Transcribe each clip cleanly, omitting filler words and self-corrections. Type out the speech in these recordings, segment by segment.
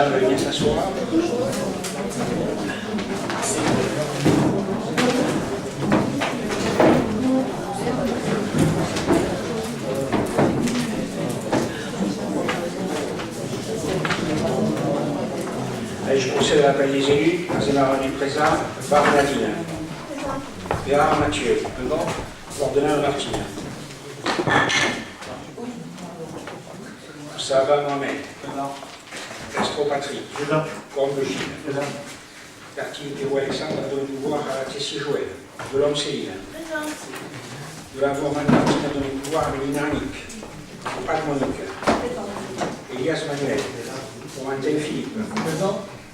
Madame vient s'asseoir. Allez, je procède à l'appel des élus. Azémar du présent. Barre Nadine. Gérard Mathieu. Ordonnance Martine. Sava Mohamed. Castro Patrick. Combe Gilles. Cartier Théo Alexandre a donné le pouvoir à Tessie Joël. Delhomme Céline. De la Vorman Martine a donné le pouvoir à Mélina Annick. Pat Monique. Elias Manuel. Romantin Philippe.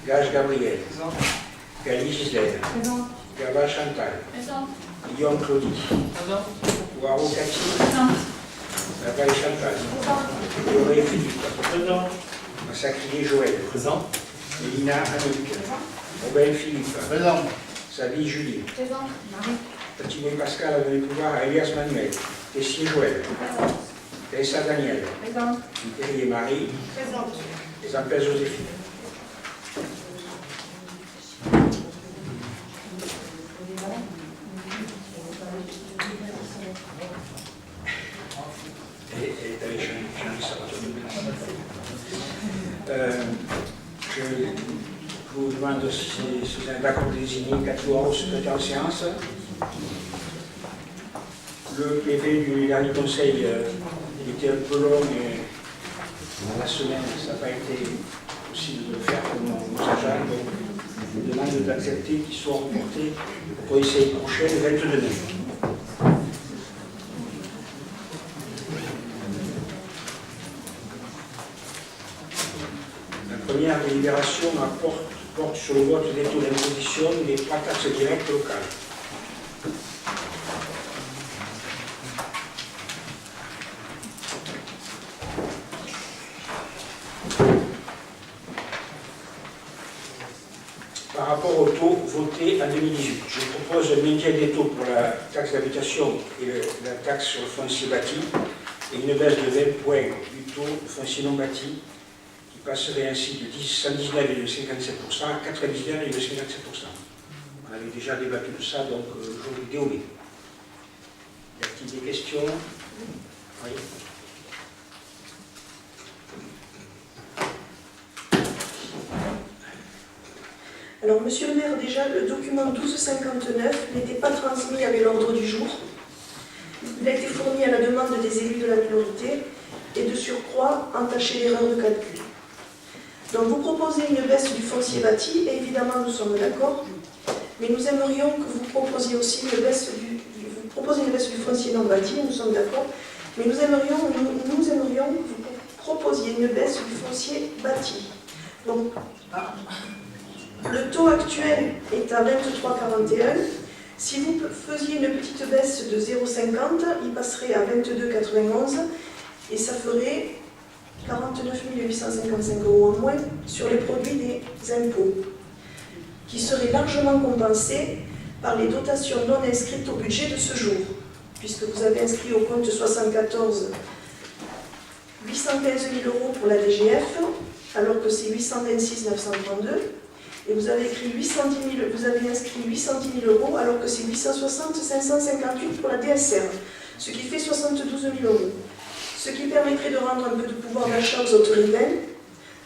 Gage Gabriel. Gali Gisèle. Gaba Chantal. Guillaume Claudie. Waro Cathy. Gabriel Chantal. Doré Philippe. Massacrier Joël. Mélina Annick. Robin Philippe. Sabi Julie. Petinet Pascal a donné le pouvoir à Elias Manuel. Tessier Joël. Tessa Daniel. Thierry et Marie. Zampel Joséphine. Je vous demande si vous êtes d'accord de désigner Catouan au secrétaire de séance. Le PV du dernier conseil était un peu long, mais la semaine, ça n'a pas été possible de le faire comme nos agents. Donc, je vous demande d'accepter qu'il soit reporté au conseil prochain, le 22 mai. La première délibération porte sur le vote des taux d'imposition des trois taxes directes locales. Par rapport aux taux votés en 2018, je propose un maintien des taux pour la taxe d'habitation et la taxe sur le foncier bâti et une baisse de 20 points du taux de foncier non bâti qui passerait ainsi de 119,57% à 99,57%. On avait déjà débattu de ça, donc jour du DOB. Y a-t-il des questions? Oui. Alors, monsieur le maire, déjà, le document 1259 n'était pas transmis avec l'ordre du jour. Il a été fourni à la demande des élus de la minorité et de surcroît entaché d'erreur de calcul. Donc, vous proposez une baisse du foncier bâti, et évidemment, nous sommes d'accord, mais nous aimerions que vous proposiez aussi une baisse du foncier non bâti, nous sommes d'accord, mais nous aimerions que vous proposiez une baisse du foncier bâti. Donc, le taux actuel est à 23,41. Si vous faisiez une petite baisse de 0,50, il passerait à 22,91 et ça ferait 49 855 € en moins sur les produits des impôts, qui seraient largement compensés par les dotations non inscrites au budget de ce jour, puisque vous avez inscrit au compte 74 815 000 € pour la DGF, alors que c'est 826 932. Et vous avez inscrit 810 000 € alors que c'est 860 558 pour la DSR, ce qui fait 72 000 €. Ce qui permettrait de rendre un peu de pouvoir d'achat aux autorités.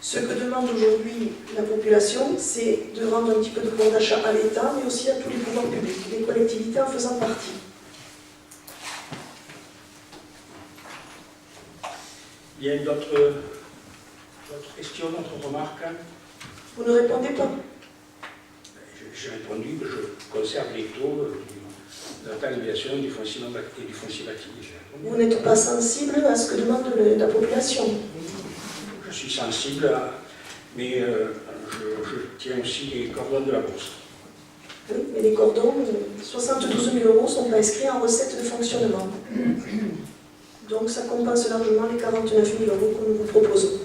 Ce que demande aujourd'hui la population, c'est de rendre un petit peu de pouvoir d'achat à l'État, mais aussi à tous les pouvoirs publics, les collectivités en faisant partie. Il y a d'autres questions, d'autres remarques? Vous ne répondez pas. J'ai répondu que je conserve les taux de la taxe d'habitation du foncier non bâti et du foncier bâti. Vous n'êtes pas sensible à ce que demande la population. Je suis sensible, mais je tiens aussi les cordons de la bourse. Oui, mais les cordons, 72 000 € ne sont pas inscrits en recette de fonctionnement. Donc ça compense largement les 49 000 € que nous vous proposons.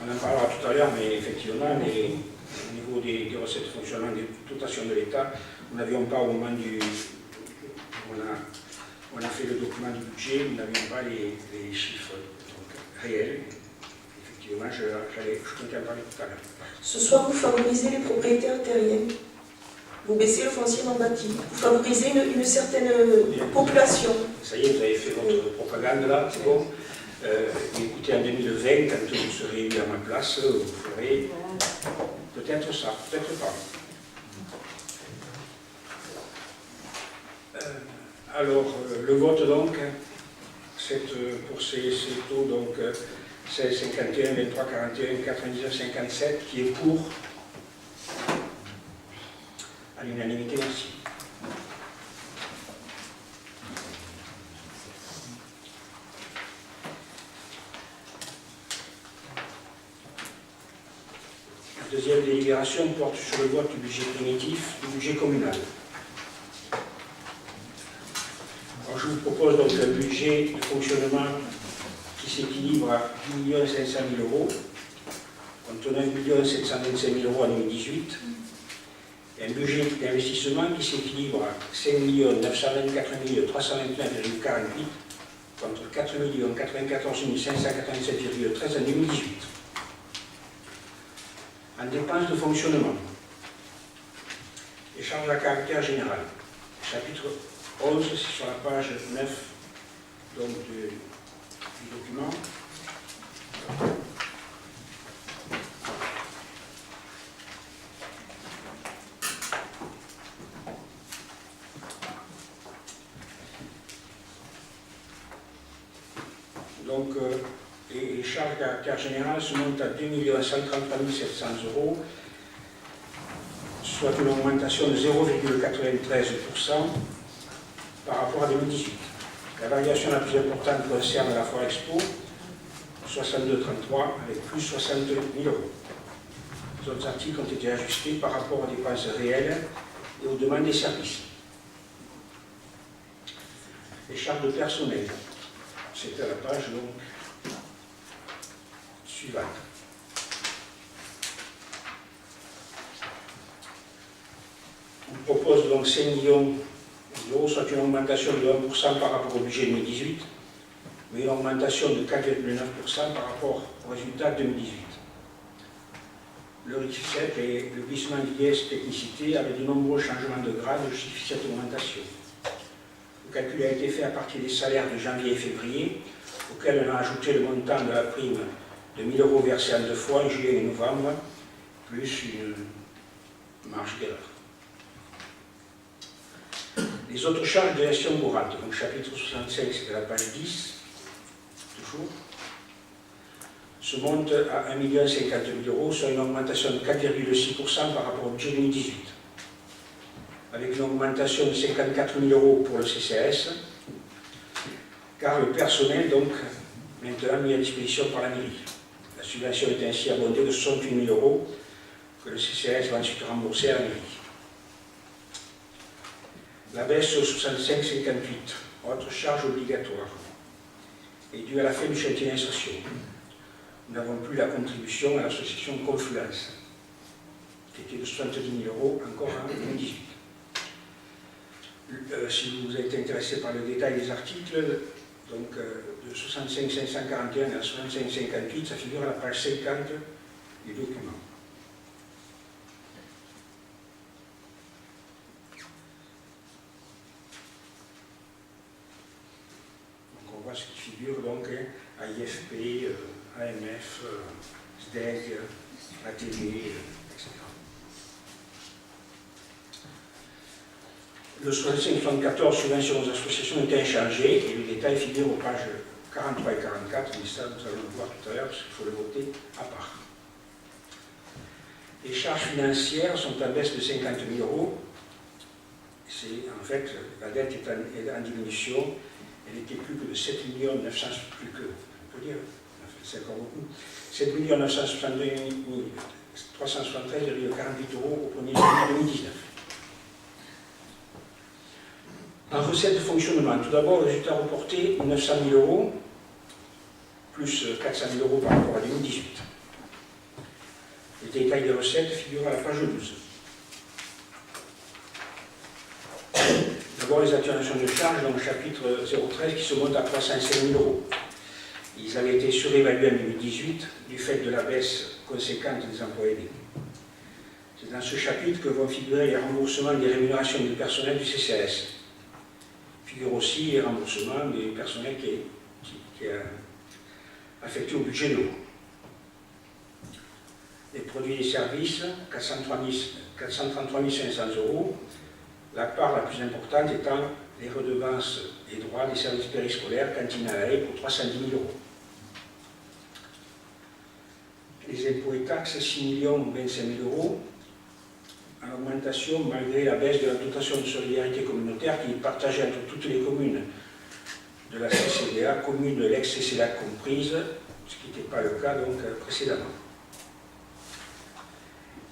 On en parlera tout à l'heure, mais effectivement, au niveau des recettes de fonctionnement, des dotations de l'État, nous n'avions pas au moment du... On a fait le document du budget, nous n'avions pas les chiffres donc, réels. Effectivement, je comptais en parler tout à l'heure. Ce soir, vous favorisez les propriétaires terriens. Vous baissez le foncier non bâti. Vous favorisez une certaine population. Ça y est, vous avez fait votre propagande là, c'est bon. Écoutez, en 2020, quand vous serez élu à ma place, vous ferez peut-être ça, peut-être pas. Alors, le vote donc, pour ces taux, donc 16, 51, 23, 41, 99, 57, qui est pour, à l'unanimité, merci. La deuxième délibération porte sur le vote du budget primitif, du budget communal. Alors, je vous propose donc un budget de fonctionnement qui s'équilibre à 10 500 000 euros, contre 9 725 000 euros en 2018, et un budget d'investissement qui s'équilibre à 5 924 329,48 contre 4 94 587,13 en 2018. En dépenses de fonctionnement, les charges à caractère général, chapitre 11, c'est sur la page 9 donc, du document. Donc, les charges à caractère général se montent à 2 133 700 euros, soit une augmentation de 0,93% par rapport à 2018. La variation la plus importante concerne la Foire Expo, 62,33 avec plus 62 000 euros. Les autres articles ont été ajustés par rapport aux dépenses réelles et aux demandes des services. Les charges de personnel, c'est à la page donc, suivante. On propose donc 5 millions d'euros, soit une augmentation de 1% par rapport au budget 2018, mais une augmentation de 4,9% par rapport au résultat 2018. Le RIC-7 et le glissement d'IS technicité avec de nombreux changements de grade justifient cette augmentation. Le calcul a été fait à partir des salaires de janvier et février, auxquels on a ajouté le montant de la prime de 1 000 euros versée en 2 fois, en juillet et novembre, plus une marge d'erreur. Les autres charges de gestion courante, donc chapitre 65, c'est la page 10, toujours, se montent à 1 050 000 euros, soit une augmentation de 4,6% par rapport au budget 2018. Avec une augmentation de 54 000 euros pour le CCAS, car le personnel, donc, maintenant mis à disposition par la mairie. La subvention est ainsi abondée de 68 000 euros que le CCAS va ensuite rembourser à la mairie. La baisse au 65,58, autre charge obligatoire, est due à la fin du chantier d'insertion. Nous n'avons plus la contribution à l'association Confluence, qui était de 70 000 euros encore en 2018. Si vous êtes intéressé par le détail des articles, donc de 65 541 à 65 58, ça figure à la page 50 du document. Donc on voit ce qui figure donc à IFP, AMF, SDEG, ATD, etc. Le 65-74, subvention aux associations, est inchangé et le détail figure aux pages 43 et 44, mais ça nous allons le voir tout à l'heure parce qu'il faut le voter à part. Les charges financières sont en baisse de 50 000 euros. En fait, la dette est en diminution, elle était plus que de 7 900, plus que, on peut dire, c'est encore beaucoup, 7 962 373,48 euros au 1er janvier 2019. En recette de fonctionnement, tout d'abord, le résultat reporté, 900 000 euros, plus 400 000 euros par rapport à 2018. Les détails des recettes figurent à la page 12. D'abord, les atténuations de charges dans le chapitre 013 qui se montent à 305 000 euros. Il ils avaient été surévalués en 2018 du fait de la baisse conséquente des emplois aidés. C'est dans ce chapitre que vont figurer les remboursements des rémunérations du personnel du CCAS. Figurent aussi les remboursements des personnels qui est affecté au budget de l'eau. Les produits et services, 433 500 €, la part la plus importante étant les redevances et droits des services périscolaires, cantine à la haie pour 310 000 €. Les impôts et taxes, 6 025 000 €, en augmentation malgré la baisse de la dotation de solidarité communautaire qui est partagée entre toutes les communes de la CCDA, communes de l'ex-CCDA comprises, ce qui n'était pas le cas donc précédemment.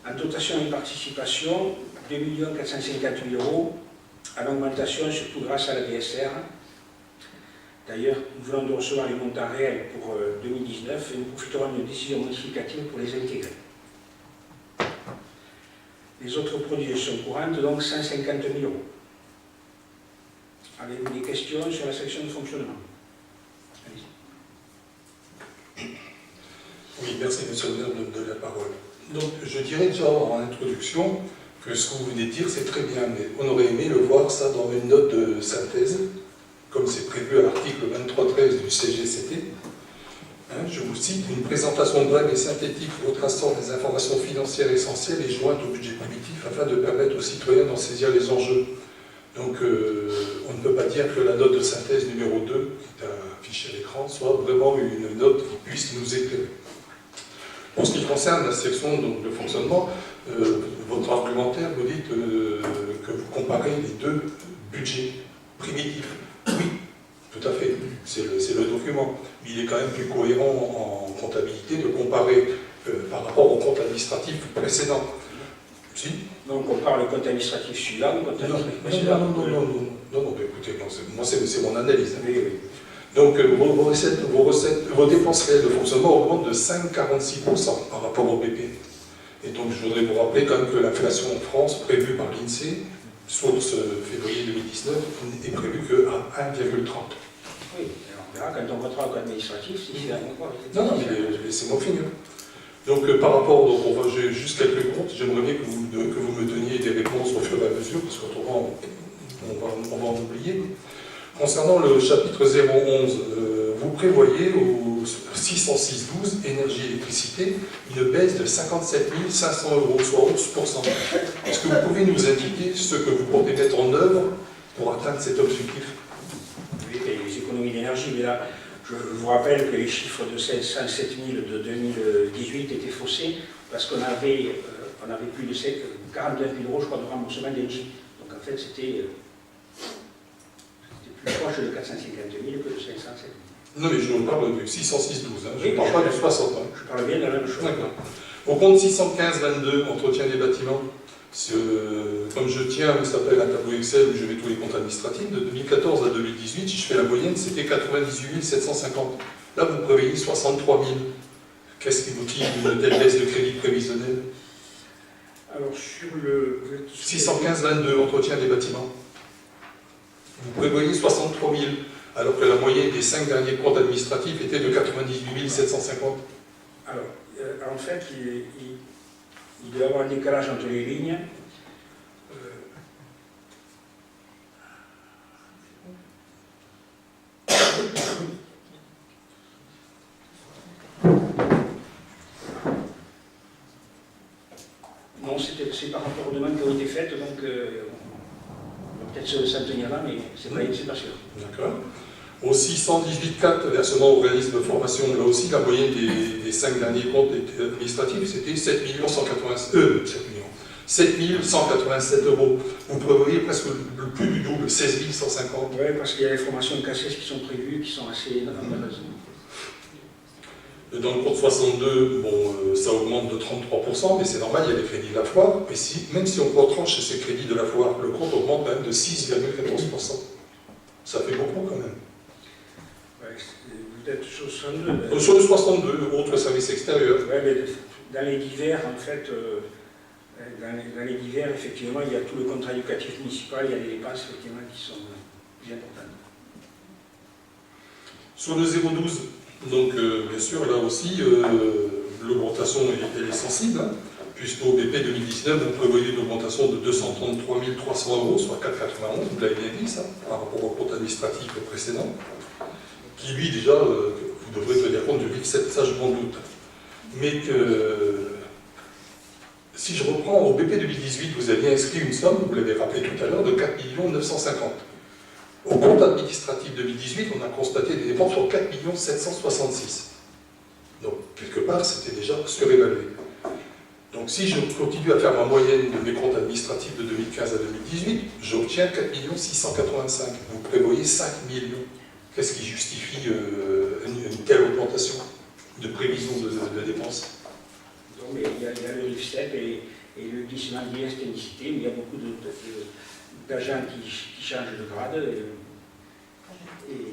En dotation et participation, 2 450 000 €, en augmentation surtout grâce à la DSR. D'ailleurs, nous venons de recevoir les montants réels pour 2019 et nous profiterons d'une décision modificative pour les intégrer. Les autres produits de gestion courante, donc 150 000 €. Avez-vous des questions sur la section de fonctionnement? Oui, merci monsieur le maire de me donner la parole. Donc je dirais déjà en introduction que ce que vous venez de dire c'est très bien, mais on aurait aimé le voir ça dans une note de synthèse, comme c'est prévu à l'article 23.13 du CGCT. Je vous cite, une présentation brève et synthétique retraçant les informations financières essentielles et jointes au budget primitif afin de permettre aux citoyens d'en saisir les enjeux. Donc on ne peut pas dire que la note de synthèse numéro 2, qui est affichée à l'écran, soit vraiment une note qui puisse nous éclairer. En ce qui concerne la section donc, de fonctionnement, votre argumentaire, vous dites que vous comparez les deux budgets primitifs. Oui, tout à fait, c'est le document. Mais il est quand même plus cohérent en comptabilité de comparer par rapport au compte administratif précédent. Si? Donc on parle le compte administratif suivant, le compte administratif précédent. Non, écoutez, moi c'est mon analyse. Oui, oui. Donc vos dépenses réelles de fonctionnement augmentent de 5,46% par rapport au BP. Et donc je voudrais vous rappeler quand même que l'inflation en France, prévue par l'INSEE, source février 2019, n'est prévue qu'à 1,30. Oui, on verra quand on votera au compte administratif si c'est encore. Non, mais laissez-moi finir. Donc par rapport, j'ai juste quelques comptes, j'aimerais bien que vous me donniez des réponses au fur et à mesure, parce qu'autrement on va en oublier. Concernant le chapitre 011, vous prévoyez au 606.12, énergie et électricité, une baisse de 57 500 €, soit 11%. Est-ce que vous pouvez nous indiquer ce que vous comptez mettre en œuvre pour atteindre cet objectif? Oui, les économies d'énergie, mais là, je vous rappelle que les chiffres de 107 000 de 2018 étaient faussés parce qu'on avait plus de 42 000 €, je crois, de remboursement d'énergie. Donc en fait, c'était plus proche de 450 000 que de 507 000. Non, mais je vous parle du 606.12, je ne parle pas du 60. Je parle bien de la même chose. D'accord. Au compte 615.22, entretien des bâtiments, comme je tiens, ça s'appelle un tableau Excel où je mets tous les comptes administratifs, de 2014 à 2018, si je fais la moyenne, c'était 98 750. Là, vous prévoyez 63 000. Qu'est-ce qui motive une telle baisse de crédit prévisionnel? Alors, sur le 615.22, entretien des bâtiments. Vous prévoyez 63 000, alors que la moyenne des 5 derniers comptes administratifs était de 98 750. Alors, en fait, il doit y avoir un décalage entre les lignes. Non, c'est par rapport aux demandes qui ont été faites, donc on va peut-être s'en tenir là, mais c'est pas sûr. D'accord. Au 618.4, versement au organisme de formation, là aussi, la moyenne des 5 derniers comptes administratifs, c'était 7 187 €. Vous prévoyez presque le plus du double, 16 150. Oui, parce qu'il y a les formations de CACES qui sont prévues, qui sont assez nombreuses. Dans le compte 62, ça augmente de 33%, mais c'est normal, il y a les crédits de la foire. Mais même si on retranche ces crédits de la foire, le compte augmente quand même de 6,14%. Ça fait beaucoup quand même. Ouais, vous êtes sur 62. Sur le 62, autres services extérieurs. Oui, mais dans les divers, en fait, dans les divers, effectivement, il y a tout le contrat éducatif municipal, il y a des dépenses, effectivement, qui sont plus importantes. Sur le 012, Donc, bien sûr, là aussi, l'augmentation elle est sensible, hein, puisqu'au BP 2019, vous prévoyez une augmentation de 233 300 €, soit 4,91, vous l'avez bien dit, ça, par rapport au compte administratif précédent, qui, lui, déjà, vous devrez tenir compte du RIC7, ça, je m'en doute. Mais si je reprends au BP 2018, vous aviez inscrit une somme, vous l'avez rappelé tout à l'heure, de 4 950 000. Au compte administratif 2018, on a constaté des dépenses sur 4 766 000. Donc, quelque part, c'était déjà surévalué. Donc, si je continue à faire ma moyenne de mes comptes administratifs de 2015 à 2018, j'obtiens 4 685 000. Vous prévoyez 5 millions. Qu'est-ce qui justifie une telle augmentation de prévision de dépenses? Non, mais il y a le RIC7 et le glissement d'élasthénicité, mais il y a beaucoup d'agents qui changent de grade.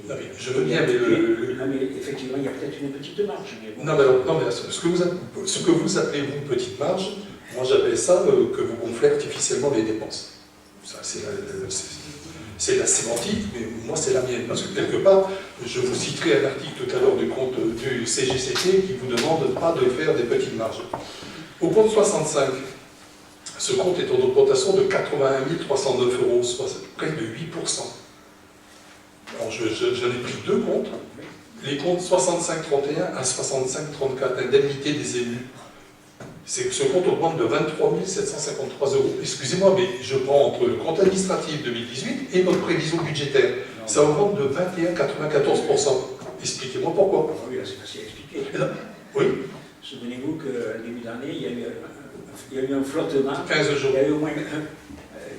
Non, mais je veux bien, mais non, mais effectivement, il y a peut-être une petite marge. Mais bon. Non, mais ce que vous appelez, vous, une petite marge, moi j'appelle ça que vous gonflez artificiellement les dépenses. Ça, c'est la sémantique, mais moi c'est la mienne. Parce que quelque part, je vous citerai un article tout à l'heure du compte du CGCT qui vous demande pas de faire des petites marges. Au compte 65, ce compte est en augmentation de 81 309 €, soit près de 8%. Alors j'en ai pris deux comptes, les comptes 65-31 à 65-34, indemnité des élus. Ce compte augmente de 23 753 €. Excusez-moi, mais je prends entre le compte administratif 2018 et notre prévision budgétaire. Non. Ça augmente de 21,94%. Expliquez-moi pourquoi. Ah oui, là, c'est facile à expliquer. Oui. Souvenez-vous qu'au début d'année, il y a eu un flottement. 15 jours. Il y a eu au moins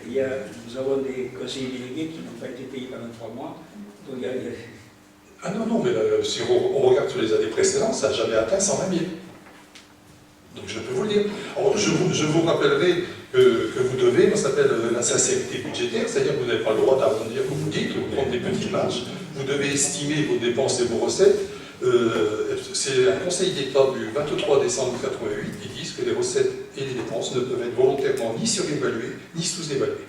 nous avons des conseillers délégués qui n'ont pas été payés pendant 3 mois. Donc, Ah non, mais si on regarde sur les années précédentes, ça n'a jamais atteint 120 000. Donc je peux vous le dire. Alors, je vous rappellerai que vous devez, ça s'appelle la sincérité budgétaire, c'est-à-dire que vous n'avez pas le droit d'arrondir, comme vous dites, ou prendre des petites marges. Vous devez estimer vos dépenses et vos recettes. C'est un conseil d'État du 23 décembre 1988 qui dit que les recettes et les dépenses ne peuvent être volontairement ni surévaluées, ni sous-évaluées.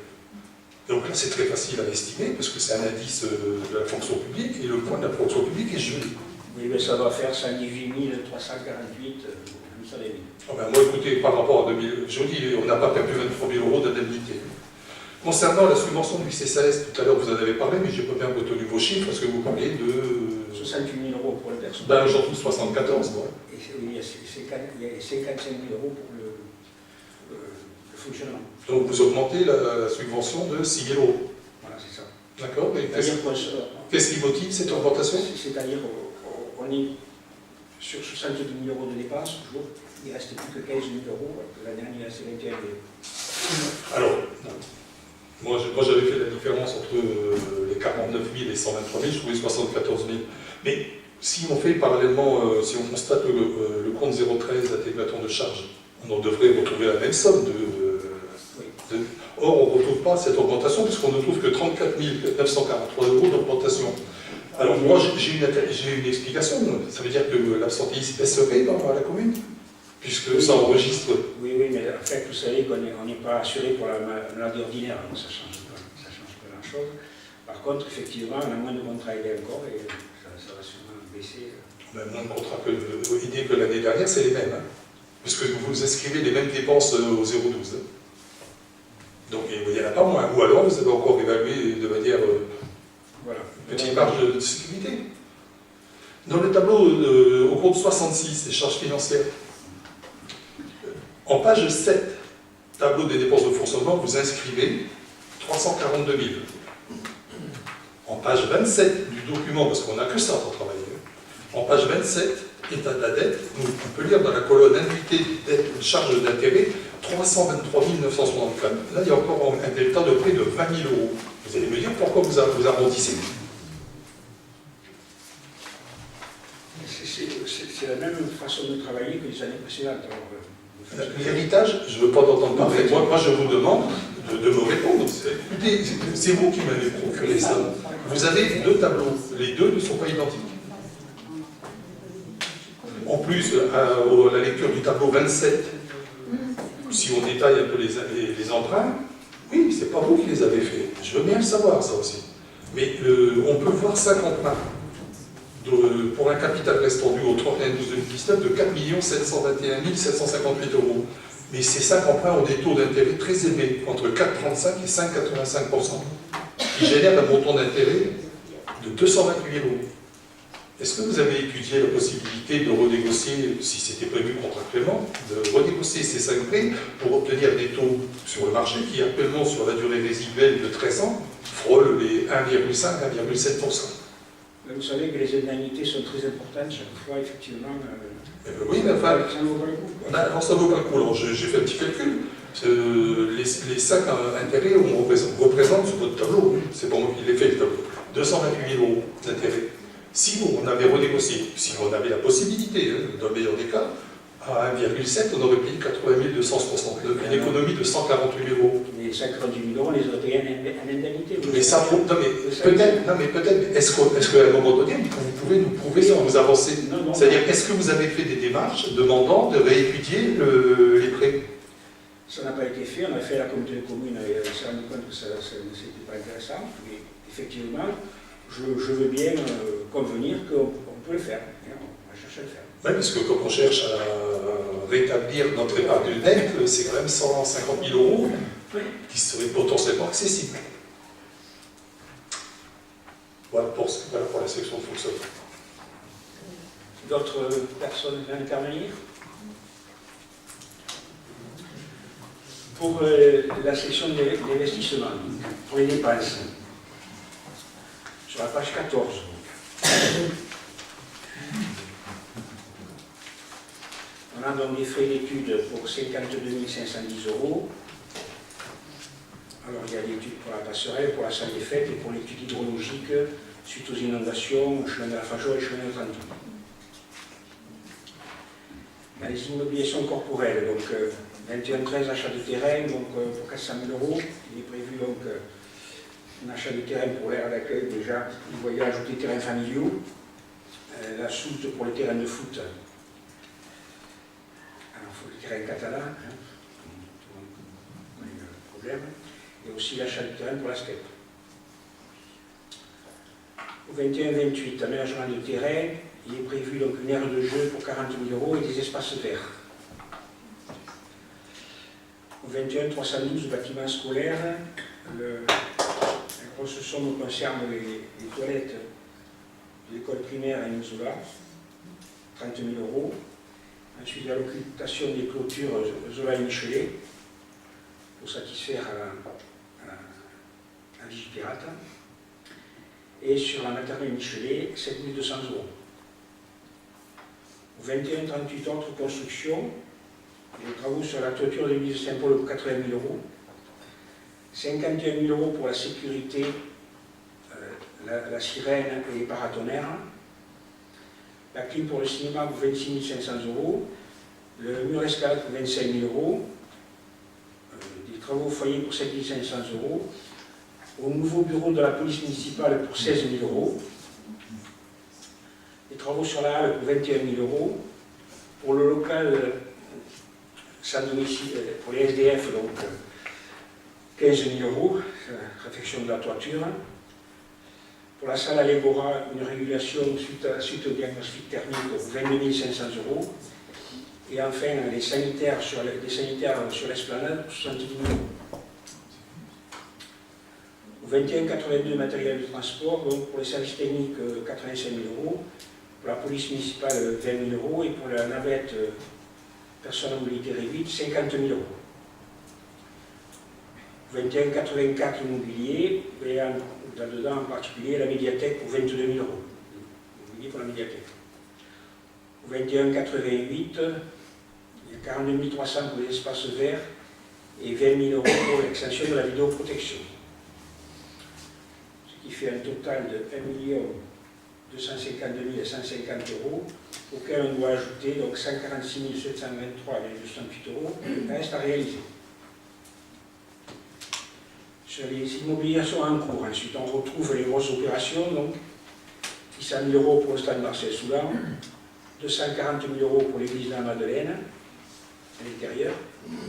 Donc là, c'est très facile à estimer, parce que c'est un indice de la fonction publique, et le point de la fonction publique est gelé. oui, mais ça doit faire 118 348, ça les Oh ben moi, écoutez, par rapport à 2000, je vous dis, on n'a pas perdu 23 000 € d'indemnité. Concernant la subvention du CCAS, tout à l'heure vous en avez parlé, mais je n'ai pas bien retenu vos chiffres, parce que vous parlez de... 68 000 € pour le personnel. Ben j'en trouve 74, moi. Et il y a 55 000 € pour le fonctionnement. Donc vous augmentez la subvention de 6 000 €. Voilà, c'est ça. D'accord. C'est-à-dire Qu'est-ce qui motive cette augmentation? C'est-à-dire on est sur 70 000 € de dépenses, toujours, il ne reste plus que 15 000 €, l'année dernière il restait 21 000. Alors, moi j'avais fait la différence entre les 49 000 et 123 000, je trouvais 74 000. Mais si on fait parallèlement, si on constate le compte 013 atténuateur de charge, on devrait retrouver la même somme Or, on ne retrouve pas cette augmentation, puisqu'on ne trouve que 34 943 € d'augmentation. Alors moi, j'ai une explication. Ça veut dire que l'absentéisme baisserait à la commune, puisque oui, ça enregistre... Oui, mais en fait, vous savez qu'on n'est pas assuré pour la maladie ordinaire, donc ça ne change pas grand-chose. Par contre, effectivement, on a moins de contrats aidés encore, et ça va sûrement baisser. Même moins de contrats que l'année dernière, c'est les mêmes, hein, puisque vous inscrivez les mêmes dépenses au 0,12. Hein. Donc il n'y en a pas moins. Ou alors vous avez encore évalué de manière voilà. Petite marge de sécurité. Dans le tableau au compte 66, les charges financières, en page 7, tableau des dépenses de fonctionnement, vous inscrivez 342 000. En page 27 du document, parce qu'on n'a que ça pour travailler, en page 27, état de la dette, on peut lire dans la colonne indemnité dette charge d'intérêt 323 964. Là, il y a encore un delta de près de 20 000 €. Vous allez me dire pourquoi vous arrondissez. C'est la même façon de travailler que les années précédentes. L'héritage, je ne veux pas t'entendre parler. Moi, je vous demande de me répondre. Écoutez, c'est vous qui m'avez procuré ça. Vous avez deux tableaux. Les deux ne sont pas identiques. En plus, à la lecture du tableau 27, si on détaille un peu les emprunts, oui, c'est pas vous qui les avez faits. Je veux bien le savoir, ça aussi. Mais on peut voir 5 emprunts. pour un capital respondu au 31/12/2019 de 4 721 758 €. Mais ces 5 emprunts ont des taux d'intérêt très élevés, entre 4,35 et 5,85%, qui génèrent un montant d'intérêt de 228 000 €. Est-ce que vous avez étudié la possibilité de renégocier, si c'était prévu contractuellement, de renégocier ces 5 prêts pour obtenir des taux sur le marché qui, actuellement, sur la durée résiduelle de 13 ans, frôlent les 1,5 à 1,7%? Vous savez que les indemnités sont très importantes chaque fois, effectivement. Oui, mais enfin, ça ne vaut pas le coup. alors ça ne vaut pas le coup. Alors j'ai fait un petit calcul. Les 5 intérêts représentent sur votre tableau, c'est pas moi qui l'ai fait le tableau, 228 000 € d'intérêt. Si on avait renégocié, si on avait la possibilité, dans le meilleur des cas, à 1,7, on aurait payé 80 269, une économie de 148 000 €. Les 58 000 €, on les aurait payés en indemnité. Mais ça, non mais peut-être, est-ce qu'à un moment donné, vous pouvez nous prouver ce que vous avancez? C'est-à-dire, est-ce que vous avez fait des démarches demandant de réétudier les prêts? Ça n'a pas été fait, on a fait la communauté de communes et on s'est rendu compte que ça n'était pas intéressant. Mais effectivement, je veux bien convenir qu'on peut le faire. On va chercher à le faire. Oui, parce que quand on cherche à rétablir notre épargne nette, c'est quand même 150 000 € qui seraient potentiellement accessibles. Voilà pour la section de fonctionnement. D'autres personnes veulent intervenir? Pour la section d'investissement, pour les dépenses, sur la page 14. On a donc des frais d'études pour 52 510 €. Alors il y a l'étude pour la passerelle, pour la salle des fêtes et pour l'étude hydrologique suite aux inondations, chemin de la Fageole et chemin de Trenton. Les immobilisations corporelles, donc 21-13 achats de terrain, donc pour 400 000 €. Il est prévu donc un achat de terrain pour l'aire d'accueil déjà. Vous voyez ajouter terrains familiaux, la soute pour les terrains de foot. Alors il faut le terrain catalan, on a eu le problème. Et aussi l'achat de terrain pour la STEP. Au 21-28, aménagement de terrain, il est prévu donc une aire de jeu pour 40 000 € et des espaces verts. Au 21-312, bâtiments scolaires, la grosse somme concerne les toilettes de l'école primaire à Nizola, 30 000 €. Ensuite, la l'occupation des clôtures Zola et Michelet, pour satisfaire à Vigipirate. Et sur la maternelle Michelet, 7 200 €. Au 21-38, autres constructions, les travaux sur la toiture de l'église de Saint-Paul pour 80 000 €. 51 000 € pour la sécurité, la sirène et les paratonnerres. La clim pour le cinéma pour 26 500 €. Le mur escalade pour 25 000 €. Des travaux au foyer pour 7 500 €. Au nouveau bureau de la police municipale pour 16 000 €. Des travaux sur la halle pour 21 000 €. Pour le local sans domicile, pour les SDF, donc 15 000 €, réfection de la toiture. Pour la salle Allégora, une régulation suite au diagnostic thermique pour 22 500 €. Et enfin, les sanitaires sur l'esplanade pour 70 000 €. Au 21-82, matériel de transport, donc pour les services techniques, 85 000 €. Pour la police municipale, 20 000 € et pour la navette personne à mobilité réduite, 50 000 €. 21-84 immobilier, et là-dedans en particulier la médiathèque pour 22 000 €. Immobilier pour la médiathèque. Au 21-88, il y a 42 300 pour les espaces verts et 20 000 € pour l'extension de la vidéoprotection. Ce qui fait un total de 1 252 150 €, auquel on doit ajouter donc 146 723,68 € de reste à réaliser. Sur les immobilisations en cours, ensuite on retrouve les grosses opérations, donc 600 000 € pour le stade Marcel-Soulan, 240 000 € pour l'église de la Madeleine, à l'intérieur,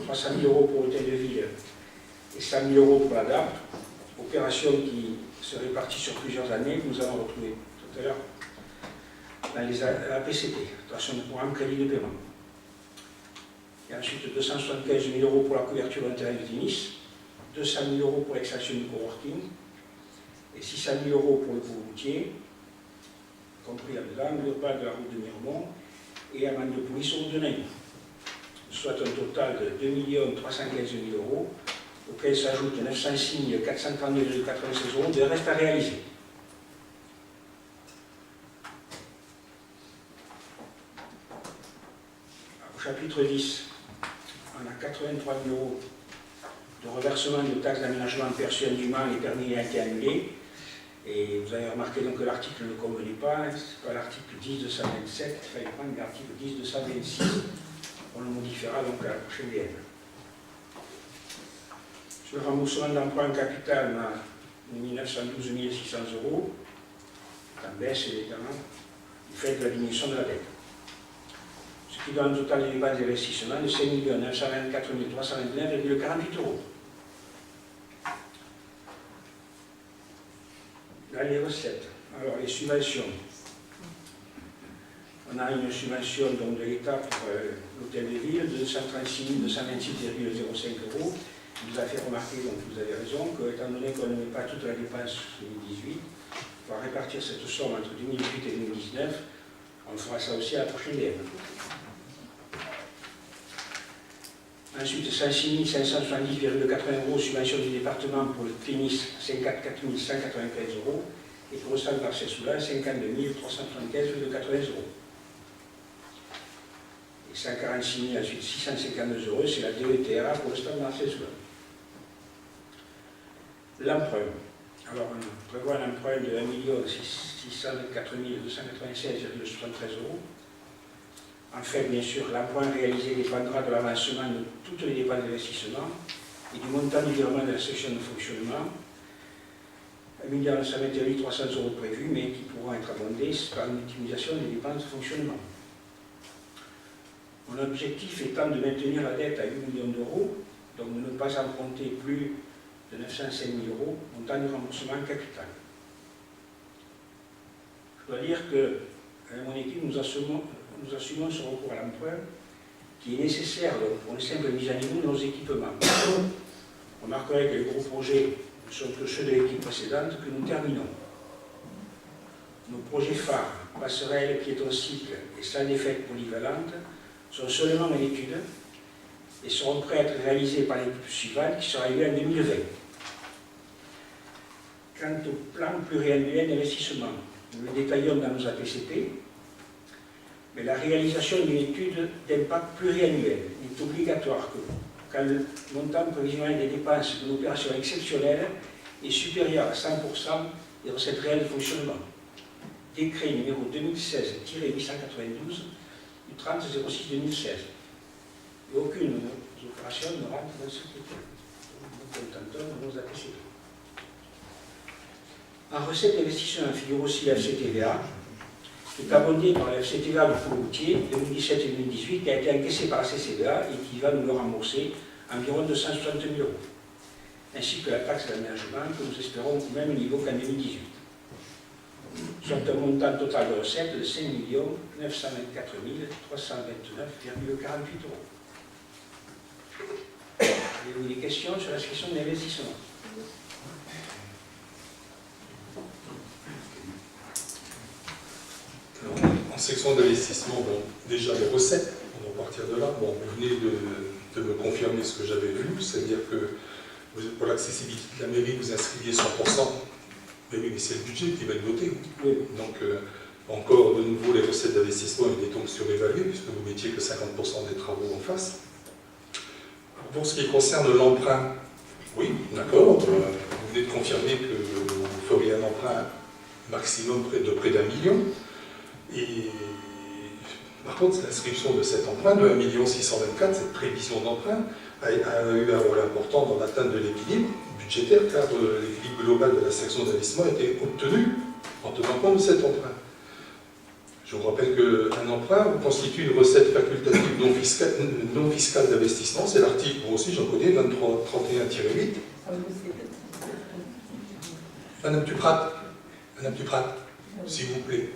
300 000 € pour l'hôtel de ville et 100 000 € pour la DAP, opération qui se répartit sur plusieurs années, que nous allons retrouver tout à l'heure. dans les APCP, dotation de programme crédit de paiement. Et ensuite 275 000 € pour la couverture d'un terrain de tennis, 200 000 € pour l'extension du coworking, et 600 000 € pour le cours routier, compris là-dedans, le pas de la route de Miremont et amende de police au route de Naïm. Soit un total de 2 315 000 €, auquel s'ajoutent 906 432,96 € de reste à réaliser. Au chapitre 10, on a 83 000 € de reversement de taxes d'aménagement perçues indûment et permis a été annulé. Et vous avez remarqué donc que l'article ne convenait pas, c'est pas l'article 10.227, il fallait prendre l'article 10.226. On le modifiera donc à la prochaine DM. Sur le remboursement d'emprunt capital, on a 912 600 €, en baisse évidemment, du fait de la diminution de la dette. Ce qui donne un total de dépenses d'investissement de 5 924 329,48 €. Là, les recettes. Alors, les subventions. On a une subvention donc, de l'État pour l'hôtel de ville de 236 226,05 €. Il nous a fait remarquer, donc vous avez raison, qu'étant donné qu'on ne met pas toute la dépense 2018, on va répartir cette somme entre 2018 et 2019. On fera ça aussi à la prochaine DM. Ensuite, 106 570,80 € subvention du département pour le tennis, 54 195 €, et pour le centre d'Arcet-Soulan, 52 375,80 €. Et 146 000, ensuite 652 €, c'est la DETRA pour le centre d'Arcet-Soulan. L'emprunt. Alors, on prévoit un emprunt de 1 624 296,73 €. En fait, bien sûr, l'emprunt réalisé dépendra de l'avancement de toutes les dépenses d'investissement et du montant du virement de la section de fonctionnement. 1 921 300 € prévus, mais qui pourront être abondés par une optimisation des dépenses de fonctionnement. Mon objectif étant de maintenir la dette à 8 millions d'euros, donc de ne pas emprunter plus de 905 000 € montant du remboursement capital. Je dois dire que, avec mon équipe, nous assumons ce recours à l'emprunt qui est nécessaire donc, pour une simple mise à niveau de nos équipements. On remarquerait que les gros projets ne sont que ceux de l'équipe précédente que nous terminons. Nos projets phares, passerelles, piéton-cycle et salles des fêtes polyvalentes sont seulement en étude et seront prêts à être réalisés par l'équipe suivante qui sera élue en 2020. Quant au plan pluriannuel d'investissement, nous le détaillons dans nos APCP, mais la réalisation d'une étude d'impact pluriannuel est obligatoire quand le montant prévisionnel des dépenses d'une opération exceptionnelle est supérieur à 100% des recettes réelles de fonctionnement. Décret numéro 2016-892 du 30-06-2016. Et aucune de nos opérations ne rentre dans ce critère. Nous contentons de nos APCP. En recette d'investissement figure aussi la FCTVA, qui est abondé par la FCTVA du coût routier 2017 et 2018, qui a été encaissé par la CCVA et qui va nous le rembourser environ 260 000 €, ainsi que la taxe d'aménagement que nous espérons au même niveau qu'en 2018. Soit un montant total de recettes de 5 924 329,48 €. Avez-vous des questions sur la section d'investissement? En section d'investissement, bon, déjà les recettes, on va partir de là. Bon, vous venez de me confirmer ce que j'avais vu, c'est-à-dire que pour l'accessibilité de la mairie, vous inscriviez 100%. Mais oui, mais c'est le budget qui va être voté. Oui. Donc, encore de nouveau, les recettes d'investissement étaient donc surévaluées, puisque vous mettiez que 50% des travaux en face. Alors, pour ce qui concerne l'emprunt, oui, d'accord, vous venez de confirmer que vous feriez un emprunt maximum de près d'1 million. Et par contre, l'inscription de cet emprunt de 1 624 000, cette prévision d'emprunt, a eu un rôle important dans l'atteinte de l'équilibre budgétaire, car l'équilibre global de la section d'investissement a été obtenu en tenant compte de cet emprunt. Je vous rappelle qu'un emprunt constitue une recette facultative non fiscale d'investissement, c'est l'article, moi aussi j'en connais, 2331-8. Madame Duprat, s'il vous plaît.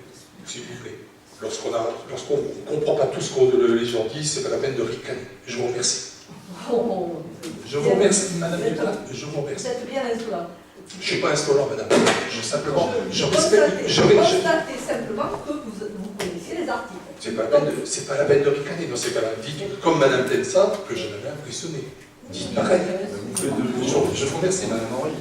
S'il vous plaît. Lorsqu'on ne comprend pas tout ce que les gens disent, c'est pas la peine de ricaner. Je vous remercie. Je vous remercie, Madame Duprat, je vous remercie. Vous êtes bien insolent. Je ne suis pas insolent, Madame. Simplement, je constatez respecte. simplement que vous connaissiez les articles. C'est pas la peine de ricaner, dans ces cas-là. Dites, comme Madame Tensa, que je l'avais impressionné. Dites pareil. Je vous remercie, Madame Henri.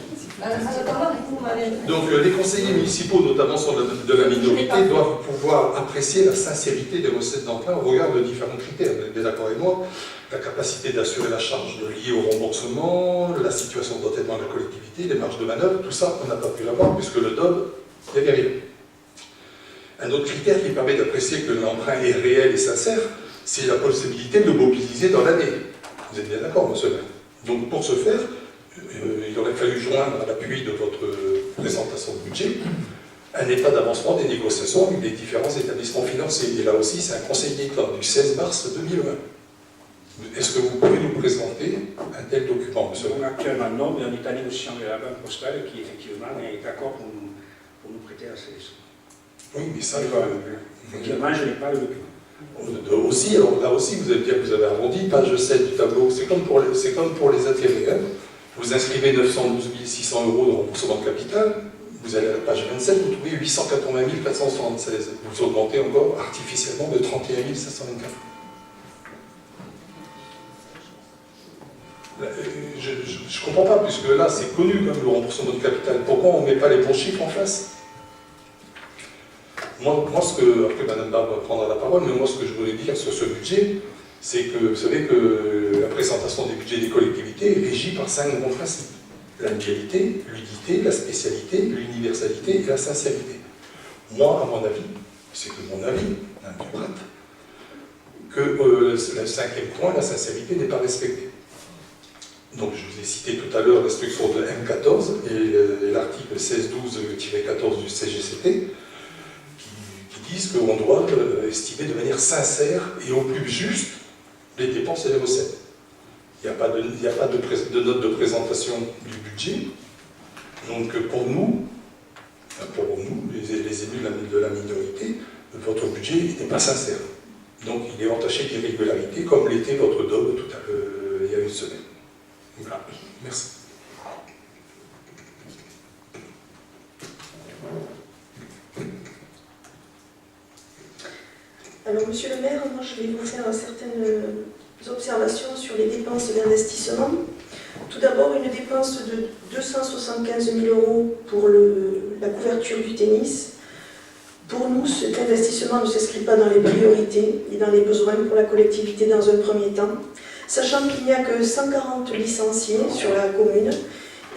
Donc les conseillers municipaux, notamment sur de la minorité, doivent pouvoir apprécier la sincérité des recettes d'emprunt au regard de différents critères. Vous êtes bien d'accord avec moi? La capacité d'assurer la charge liée au remboursement, la situation d'endettement de la collectivité, les marges de manœuvre, tout ça, on n'a pas pu l'avoir puisque le DOB, il n'y avait rien. Un autre critère qui permet d'apprécier que l'emprunt est réel et sincère, c'est la possibilité de le mobiliser dans l'année. Vous êtes bien d'accord, monsieur le maire? Donc pour ce faire, il aurait fallu joindre à l'appui de votre présentation de budget un état d'avancement des négociations avec les différents établissements financiers. Et là aussi, c'est un conseil d'État du 16 mars 2020. Est-ce que vous pouvez nous présenter un tel document, monsieur? Actuellement, non, mais on est en négociation avec la Banque Postale qui, effectivement, est d'accord pour nous prêter la sélection. Oui, mais ça, effectivement, je n'ai pas le document. Aussi, alors là aussi, vous avez bien que vous avez arrondi, page 7 du tableau, c'est comme pour les atterrés. Hein. Vous inscrivez 912 600 € de remboursement de capital, vous allez à la page 27, vous trouvez 880 476. Vous augmentez encore artificiellement de 31 524. Je ne comprends pas, puisque là, c'est connu comme le remboursement de capital. Pourquoi on ne met pas les bons chiffres en face? Moi, après Madame Barbe va prendre la parole, mais moi, ce que je voulais dire sur ce budget, c'est que vous savez que la présentation des budgets des collectivités est régie par 5 grands principes. L'annualité, l'unité, la spécialité, l'universalité et la sincérité. Moi, à mon avis, c'est que mon avis, que le 5e point, la sincérité, n'est pas respectée. Donc, je vous ai cité tout à l'heure l'instruction de M14 et l'article 1612-14 du CGCT, qui disent qu'on doit estimer de manière sincère et au plus juste les dépenses et les recettes. Il n'y a pas de note de présentation du budget. Donc pour nous, les élus de la minorité, votre budget n'est pas sincère. Donc il est entaché d'irrégularité, comme l'était votre DOB tout à l'heure, il y a une semaine. Voilà. Merci. Alors, monsieur le maire, moi je vais vous faire certaines observations sur les dépenses d'investissement. Tout d'abord, une dépense de 275 000 € pour la couverture du tennis. Pour nous, cet investissement ne s'inscrit pas dans les priorités et dans les besoins pour la collectivité dans un premier temps, sachant qu'il n'y a que 140 licenciés sur la commune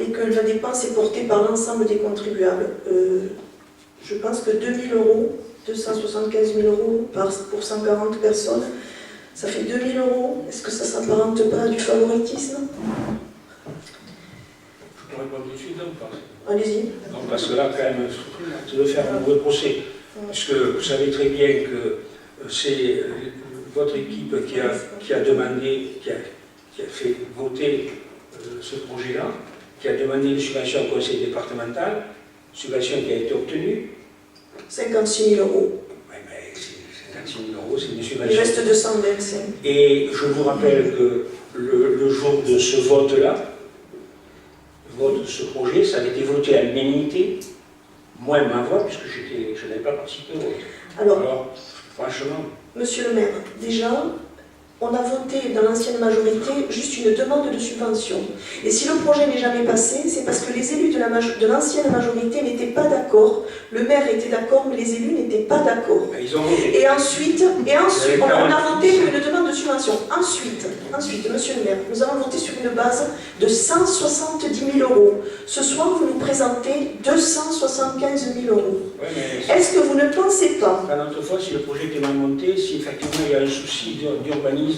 et que la dépense est portée par l'ensemble des contribuables. Je pense que 2 000 €, 275 000 € pour 140 personnes, ça fait 2 000 €. Est-ce que ça ne s'apparente pas à du favoritisme? Je peux répondre tout de suite, non, pas. Allez-y. Non, parce que là, quand même, c'est de faire un mauvais procès. Puisque vous savez très bien que c'est votre équipe qui a demandé, qui a fait voter ce projet-là, qui a demandé une subvention au conseil départemental, subvention qui a été obtenue. 56 000 €. Oui, mais 56 000 €, c'est une subvention. Il reste 225. Et je vous rappelle que le jour de ce vote-là, le vote de ce projet, ça avait été voté à l'unanimité, moins ma voix, puisque je n'avais pas participé au vote. Alors, franchement... Monsieur le maire, déjà, on a voté dans l'ancienne majorité juste une demande de subvention. Et si le projet n'est jamais passé, c'est parce que les élus de l'ancienne majorité n'étaient pas d'accord. Le maire était d'accord, mais les élus n'étaient pas d'accord. Et ensuite, on a voté pour une demande de subvention. Ensuite, monsieur le maire, nous avons voté sur une base de 170 000 €. Ce soir, vous nous présentez 275 000 €. Ouais, est-ce que vous ne pensez pas? La dernière fois, si le projet était mal monté, si effectivement il y a un souci d'urbanisme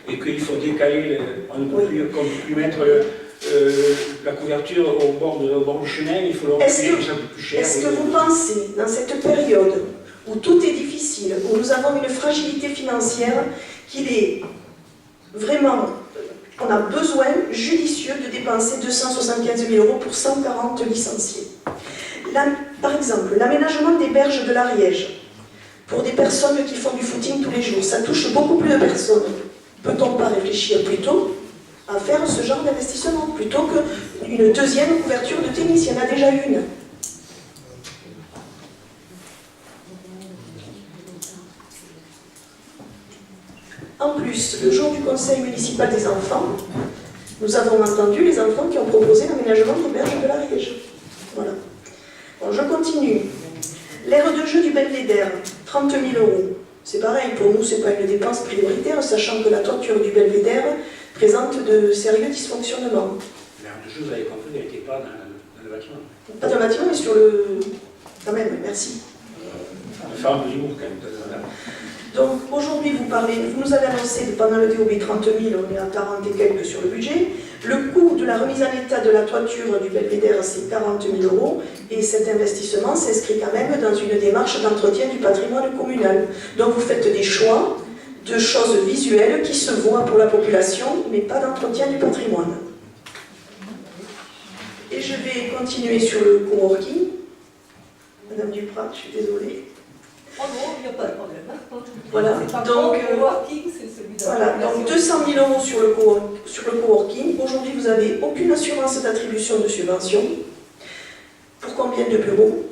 et qu'il faut décaler, on ne peut plus mettre la couverture au bord du chemin, il faut le reculer, ça coûte plus cher. Est-ce que vous pensez, dans cette période où tout est difficile, où nous avons une fragilité financière, qu'il est vraiment, on a besoin judicieux de dépenser 275 000 € pour 140 licenciés? Par exemple, l'aménagement des berges de l'Ariège. pour des personnes qui font du footing tous les jours. Ça touche beaucoup plus de personnes. Peut-on pas réfléchir plutôt à faire ce genre d'investissement plutôt qu'une deuxième couverture de tennis? Il y en a déjà une. En plus, le jour du conseil municipal des enfants, nous avons entendu les enfants qui ont proposé l'aménagement des berges de l'Ariège. Voilà. Bon, je continue. L'aire de jeu du Belvédère, 30 000 €. C'est pareil, pour nous, ce n'est pas une dépense prioritaire, sachant que la toiture du Belvédère présente de sérieux dysfonctionnements. L'aire de jeu, vous avez compris, elle n'était pas dans le bâtiment. Pas dans le bâtiment, mais sur le... Quand même, merci. On fait un peu d'humour quand même. Donc aujourd'hui, vous nous avez annoncé que pendant le DOB 30 000, on est à 40 et quelques sur le budget. Le coût de la remise en état de la toiture du Belvédère, c'est 40 000 €. Et cet investissement s'inscrit quand même dans une démarche d'entretien du patrimoine communal. Donc vous faites des choix de choses visuelles qui se voient pour la population, mais pas d'entretien du patrimoine. Et je vais continuer sur le coworking. Madame Duprat, je suis désolée. Oh non, il n'y a pas de problème. Voilà, donc, c'est celui de voilà, donc 200 000 € sur le coworking. Aujourd'hui, vous n'avez aucune assurance d'attribution de subvention. Pour combien de bureaux?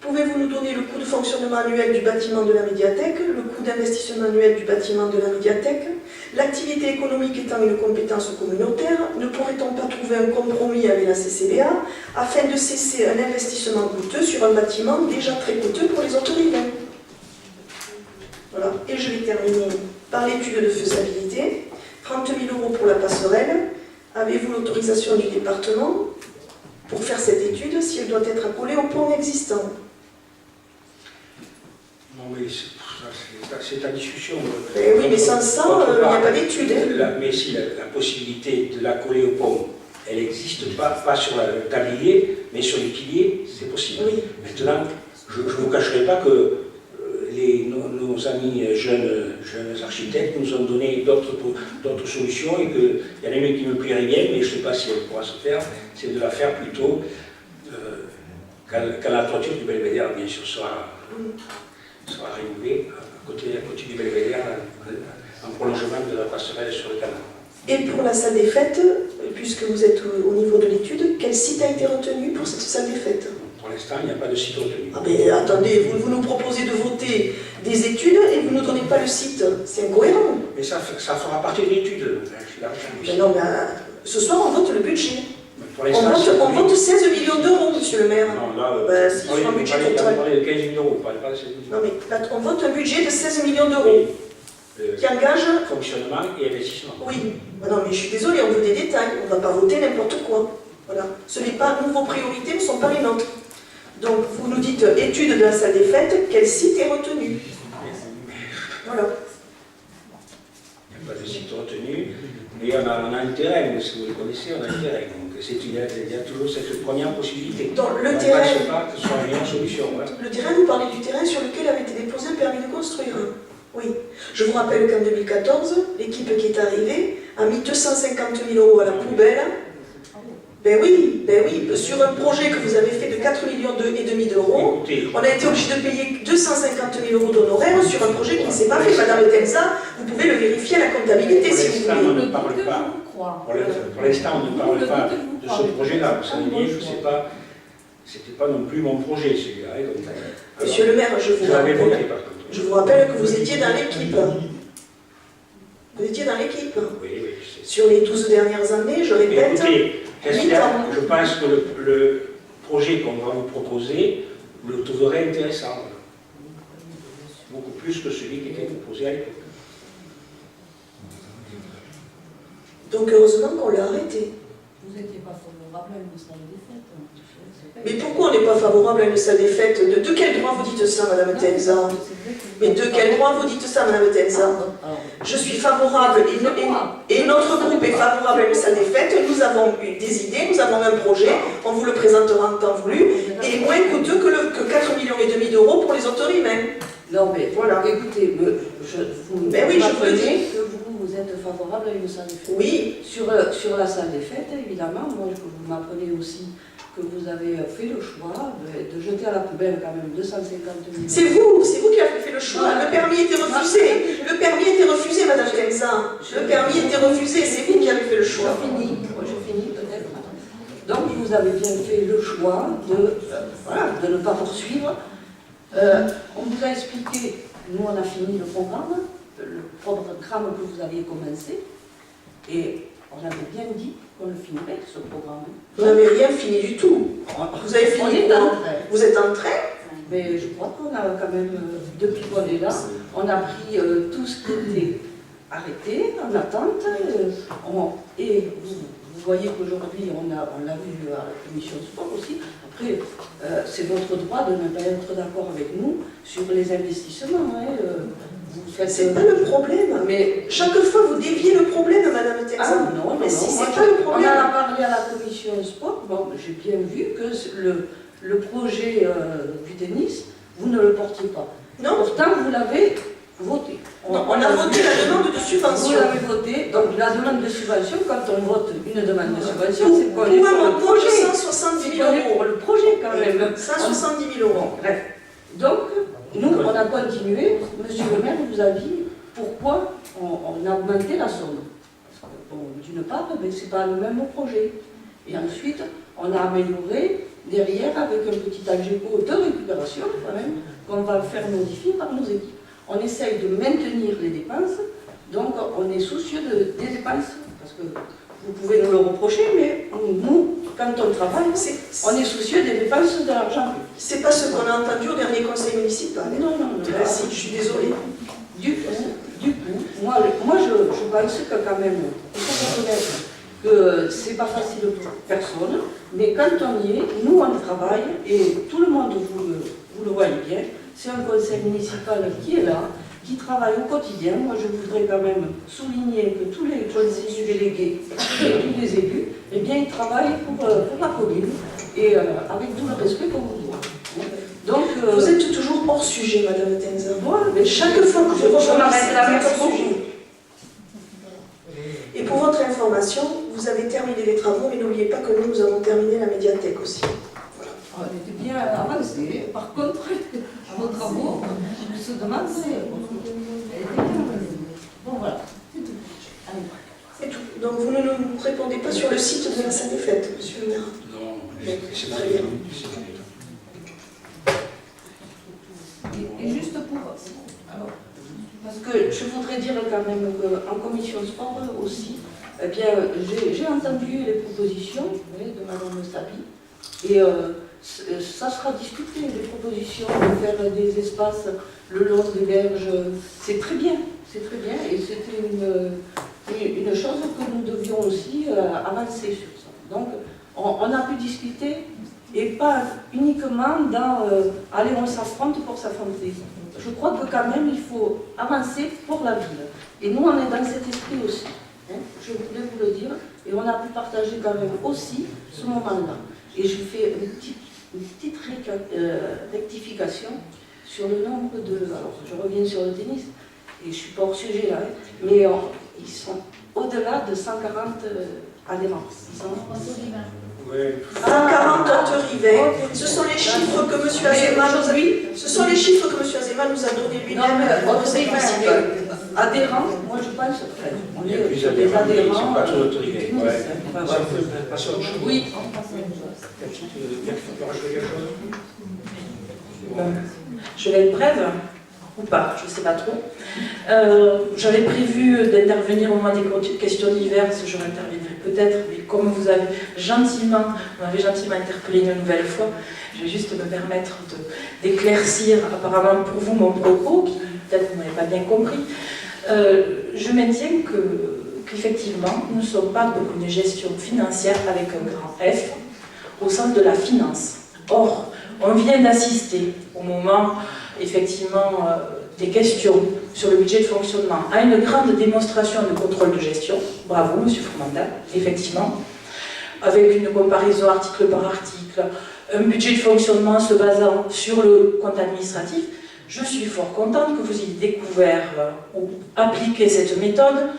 Pouvez-vous nous donner le coût de fonctionnement annuel du bâtiment de la médiathèque, le coût d'investissement annuel du bâtiment de la médiathèque? L'activité économique étant une compétence communautaire, ne pourrait-on pas trouver un compromis avec la CCBA afin de cesser un investissement coûteux sur un bâtiment déjà très coûteux pour les autres riverains? Voilà. Et je vais terminer par l'étude de faisabilité. 30 000 € pour la passerelle. Avez-vous l'autorisation du département pour faire cette étude si elle doit être accolée au pont existant? Non, mais c'est ta discussion. Oui, mais sans ça, il n'y a pas d'étude. Mais si la possibilité de la coller au pont, elle n'existe pas sur le tablier, mais sur les piliers, c'est possible. Oui. Maintenant, je ne vous cacherai pas que nos amis jeunes architectes nous ont donné d'autres solutions et qu'il y en a une qui me plairait bien, mais je ne sais pas si elle pourra se faire, c'est de la faire plutôt quand la toiture du Belvédère, bien sûr, sera rénovée, à côté du Belvédère, en prolongement de la passerelle sur le canal. Et pour la salle des fêtes, puisque vous êtes au niveau de l'étude, quel site a été retenu pour cette salle des fêtes? Pour l'instant, il n'y a pas de site retenu. Ah mais attendez, vous nous proposez de voter des études et vous ne nous donnez pas le site. C'est incohérent. Mais ça fera partie de l'étude. Mais non, mais ce soir, on vote le budget. Pour l'instant, On vote 16 millions d'euros, monsieur le maire. Non, là, Si sur un budget total. on parlait de 15 000 €, pas de 16 000 €. Non, mais là, on vote un budget de 16 millions d'euros qui engage... Fonctionnement et investissement. Oui. Non, mais je suis désolée, on veut des détails. On ne va pas voter n'importe quoi. Voilà. Ce n'est pas... Vos priorités ne sont pas les nôtres. Donc, vous nous dites étude de la salle des fêtes, quel site est retenu? Voilà. Il n'y a pas de site retenu, mais on a un terrain, si vous le connaissez, on a un terrain. Donc, il y a toujours cette première possibilité. Donc, le on terrain... ne pense pas que ce soit la meilleure solution. Voilà. Le terrain, vous parlez du terrain sur lequel avait été déposé un permis de construire. Oui. Je vous rappelle qu'en 2014, l'équipe qui est arrivée a mis 250 000 € à la poubelle. Ben oui, sur un projet que vous avez fait de 4,5 millions d'euros, on a été obligé de payer 250 000 € d'honoraires sur un projet qui ne s'est pas fait. Madame Tenza, vous pouvez le vérifier à la comptabilité si vous voulez. On ne parle pas. Pour l'instant, on ne parle pas de ce projet-là. Vous savez bien que c'était pas non plus mon projet, celui-là. Monsieur le maire, je vous rappelle que vous étiez dans l'équipe. Vous étiez dans l'équipe. Oui, je sais. Sur les 12 dernières années, je répète... Écoutez, je pense que le projet qu'on va vous proposer, vous le trouverez intéressant. Beaucoup plus que celui qui était proposé à l'époque. Donc heureusement qu'on l'a arrêté. Vous n'étiez pas favorable à une salle des fêtes. Mais pourquoi on n'est pas favorable à une salle des fêtes? De quel droit vous dites ça, Madame Tenza? Mais de quel droit vous dites ça, Madame Tenza? Je suis favorable et notre groupe est favorable à une salle des fêtes. Nous avons eu des idées, nous avons un projet, on vous le présentera en temps voulu, et moins coûteux que 4,5 millions d'euros pour les autorimains. Non, mais voilà. Écoutez, vous mais oui, je vous le dis. Que vous êtes favorable à une salle des fêtes. Oui. Sur la salle des fêtes, évidemment, moi, vous m'apprenez aussi que vous avez fait le choix de jeter à la poubelle quand même 250 000 €. C'est vous qui avez fait le choix. Le permis était refusé. Le permis était refusé, Madame Tenzin. Le permis était refusé, c'est vous qui avez fait le choix. Je finis peut-être. Donc vous avez bien fait le choix de ne pas poursuivre. On vous a expliqué, nous on a fini le programme que vous aviez commencé, et on avait bien dit qu'on le finirait, ce programme. Vous n'avez rien fini du tout. Vous avez fini. On est en train. Vous êtes en train. Mais je crois qu'on a quand même, depuis qu'on est là, on a pris tout ce qui était arrêté, en attente, et vous voyez qu'aujourd'hui, on l'a vu à la commission sport aussi. Après, c'est votre droit de ne pas être d'accord avec nous sur les investissements. C'est pas le problème. Mais chaque fois, vous déviez le problème, Madame Tenzin. Ah non, mais si, c'est pas le problème. On en a parlé à la commission sport. Bon, j'ai bien vu que le projet du tennis, vous ne le portiez pas. Non. Pourtant, vous l'avez voté. On a voté la demande de subvention. Vous l'avez voté. Donc, la demande de subvention, quand on vote une demande de subvention, c'est qu'on est pour pour un le projet. 170 000 On est pour €. le projet quand même. 170 000 €. Bon, bref. Donc, nous, on a continué. Monsieur le maire vous a dit pourquoi on a augmenté la somme. Parce que, bon, d'une part, ce n'est pas le même projet. Et ensuite, on a amélioré derrière avec un petit algéco de récupération, quand même, qu'on va faire modifier par nos équipes. On essaye de maintenir les dépenses, donc on est soucieux des dépenses, parce que vous pouvez nous le reprocher, mais nous, quand on travaille, on est soucieux des dépenses de l'argent. C'est pas ce qu'on a entendu au dernier conseil municipal. Non. Si, je suis désolée. Du coup, moi je pense que quand même, il faut reconnaître que c'est pas facile pour personne, mais quand on y est, nous on travaille, et tout le monde, vous le voyez bien, c'est un conseil municipal qui est là, qui travaille au quotidien. Moi je voudrais quand même souligner que tous les conseillers délégués et tous les élus, eh bien ils travaillent pour la commune, et avec tout le respect qu'on vous doit. Donc, vous êtes toujours hors sujet, Madame Tenzin. Mais chaque fois que je m'arrête là, merci beaucoup. Et pour votre information, vous avez terminé les travaux, mais n'oubliez pas que nous avons terminé la médiathèque aussi. Voilà. On était bien avancé. Par contre, à vos travaux, on se demande si elle était bien avancée. Bon, voilà, c'est tout. Allez. C'est tout. Donc vous ne nous répondez pas sur le site de la salle des fêtes, monsieur le maire. Non, c'est très bien. Et juste pour... Alors, parce que je voudrais dire quand même qu'en commission sport aussi, eh bien, j'ai entendu les propositions de Madame Sabi, et ça sera discuté, les propositions de faire des espaces le long des berges. C'est très bien, et c'était une chose que nous devions aussi avancer sur ça. Donc, on a pu discuter, et pas uniquement dans allez, on s'affronte pour s'affronter. Je crois que quand même il faut avancer pour la ville. Et nous on est dans cet esprit aussi. Je voulais vous le dire. Et on a pu partager quand même aussi ce moment-là. Et j'ai fait une petite rectification sur le nombre de... Alors je reviens sur le tennis, et je ne suis pas hors sujet là, mais ils sont au-delà de 140 adhérents. Ils sont 140 Haute-Rivais. Ce sont les chiffres que M. Azéma nous a donnés lui-même au conseil municipal. Adhérents, moi je pense, on Il y a est plus sur des d'adhérents, ils ne sont adhérents. pas tous autorisés. Oui. Oui. Quelqu'un peut rajouter quelque chose? Je vais être brève, ou pas, je ne sais pas trop. J'avais prévu d'intervenir au moment des questions diverses, je m'interviendrai peut-être, mais comme vous m'avez gentiment interpellé une nouvelle fois, je vais juste me permettre d'éclaircir apparemment pour vous mon propos, qui peut-être vous n'avez pas bien compris. Je maintiens qu'effectivement, nous ne sommes pas dans une gestion financière avec un grand F au sens de la finance. Or, on vient d'assister au moment, effectivement, des questions sur le budget de fonctionnement à une grande démonstration de contrôle de gestion. Bravo, Monsieur Fourmanda, effectivement, avec une comparaison article par article, un budget de fonctionnement se basant sur le compte administratif. Je suis fort contente que vous ayez découvert ou appliqué cette méthode,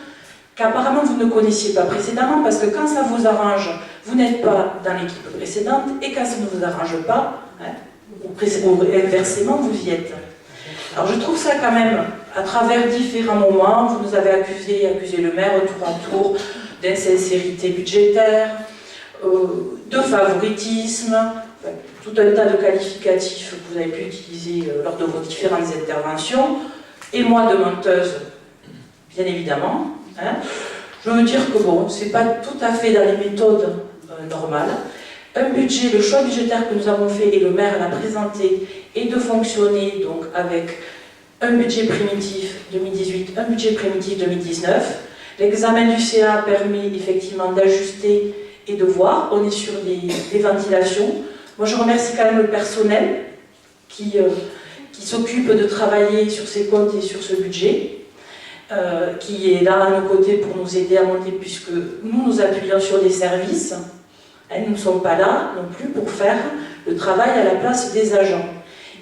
qu'apparemment vous ne connaissiez pas précédemment, parce que quand ça vous arrange, vous n'êtes pas dans l'équipe précédente, et quand ça ne vous arrange pas, hein, ou inversement, vous y êtes. Alors je trouve ça quand même, à travers différents moments, vous nous avez accusé le maire tour à tour d'insincérité budgétaire, de favoritisme, enfin, tout un tas de qualificatifs que vous avez pu utiliser lors de vos différentes interventions, et moi de menteuse, bien évidemment. Hein. Je veux dire que bon, c'est pas tout à fait dans les méthodes normales. Un budget, le choix budgétaire que nous avons fait et le maire l'a présenté est de fonctionner donc avec un budget primitif 2018, un budget primitif 2019. L'examen du CA a permis effectivement d'ajuster et de voir. On est sur des ventilations. Moi je remercie quand même le personnel qui s'occupe de travailler sur ces comptes et sur ce budget. Qui est là à nos côtés pour nous aider à monter, puisque nous appuyons sur des services. Nous ne sommes pas là non plus pour faire le travail à la place des agents.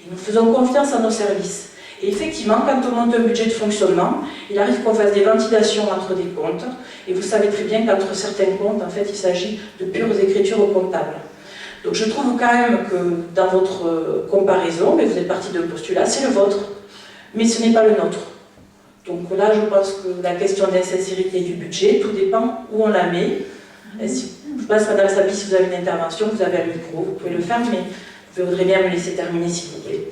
Et nous faisons confiance à nos services. Et effectivement, quand on monte un budget de fonctionnement, il arrive qu'on fasse des ventilations entre des comptes. Et vous savez très bien qu'entre certains comptes, en fait, il s'agit de pures écritures comptables. Donc je trouve quand même que dans votre comparaison, mais vous êtes parti d'un postulat, c'est le vôtre, mais ce n'est pas le nôtre. Donc là, je pense que la question d'insincérité du budget, tout dépend où on la met. Je pense, Madame Sabi, si vous avez une intervention, vous avez un micro, vous pouvez le faire, mais je voudrais bien me laisser terminer, s'il vous plaît.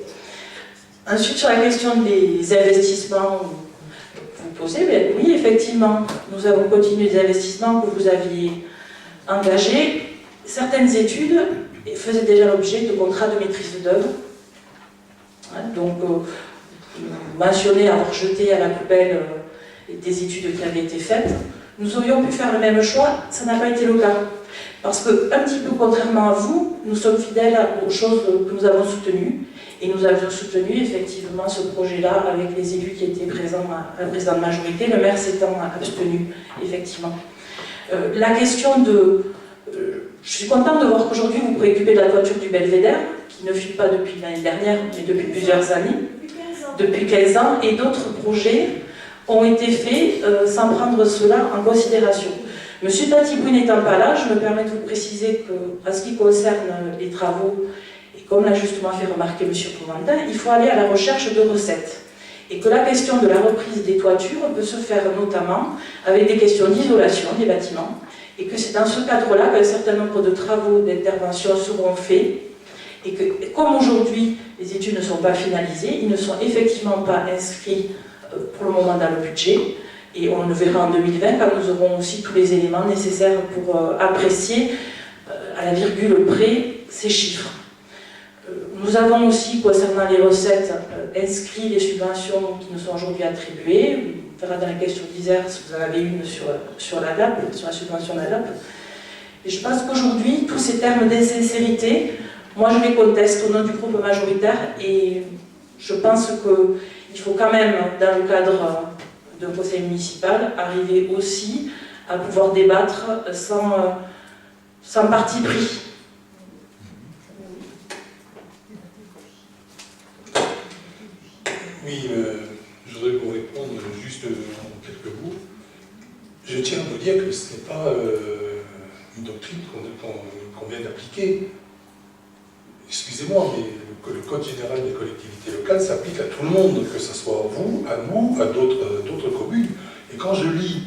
Ensuite, sur la question des investissements que vous posez, bien, oui, effectivement, nous avons continué les investissements que vous aviez engagés. Certaines études faisaient déjà l'objet de contrats de maîtrise d'œuvre. Donc, vous mentionnez avoir jeté à la poubelle des études qui avaient été faites. Nous aurions pu faire le même choix, ça n'a pas été le cas. Parce que, un petit peu contrairement à vous, nous sommes fidèles aux choses que nous avons soutenues. Et nous avions soutenu effectivement ce projet-là avec les élus qui étaient présents à la présidente majorité, le maire s'étant abstenu, effectivement. La question de... je suis contente de voir qu'aujourd'hui vous vous préoccupez de la toiture du Belvédère, qui ne fut pas depuis l'année dernière, mais depuis plusieurs années, depuis 15 ans, et d'autres projets ont été faits sans prendre cela en considération. Monsieur Tati-Brune n'étant pas là, je me permets de vous préciser qu'en ce qui concerne les travaux, et comme l'a justement fait remarquer M. Coventin, il faut aller à la recherche de recettes. Et que la question de la reprise des toitures peut se faire notamment avec des questions d'isolation des bâtiments, et que c'est dans ce cadre-là qu'un certain nombre de travaux d'intervention seront faits, et que comme aujourd'hui les études ne sont pas finalisées, ils ne sont effectivement pas inscrits pour le moment dans le budget, et on le verra en 2020 quand nous aurons aussi tous les éléments nécessaires pour apprécier à la virgule près ces chiffres. Nous avons aussi, concernant les recettes, inscrit les subventions qui nous sont aujourd'hui attribuées. On verra dans la question d'Isère si vous en avez une sur la LAP, sur la subvention de la LAP. Et je pense qu'aujourd'hui, tous ces termes d'insincérité, moi je les conteste au nom du groupe majoritaire, et je pense qu'il faut quand même, dans le cadre d'un conseil municipal, arriver aussi à pouvoir débattre sans parti pris. Oui, je voudrais vous répondre juste en quelques mots. Je tiens à vous dire que ce n'est pas une doctrine qu'on vient d'appliquer. Excusez-moi, mais le Code général des collectivités locales s'applique à tout le monde, que ce soit à vous, à d'autres communes. Et quand je lis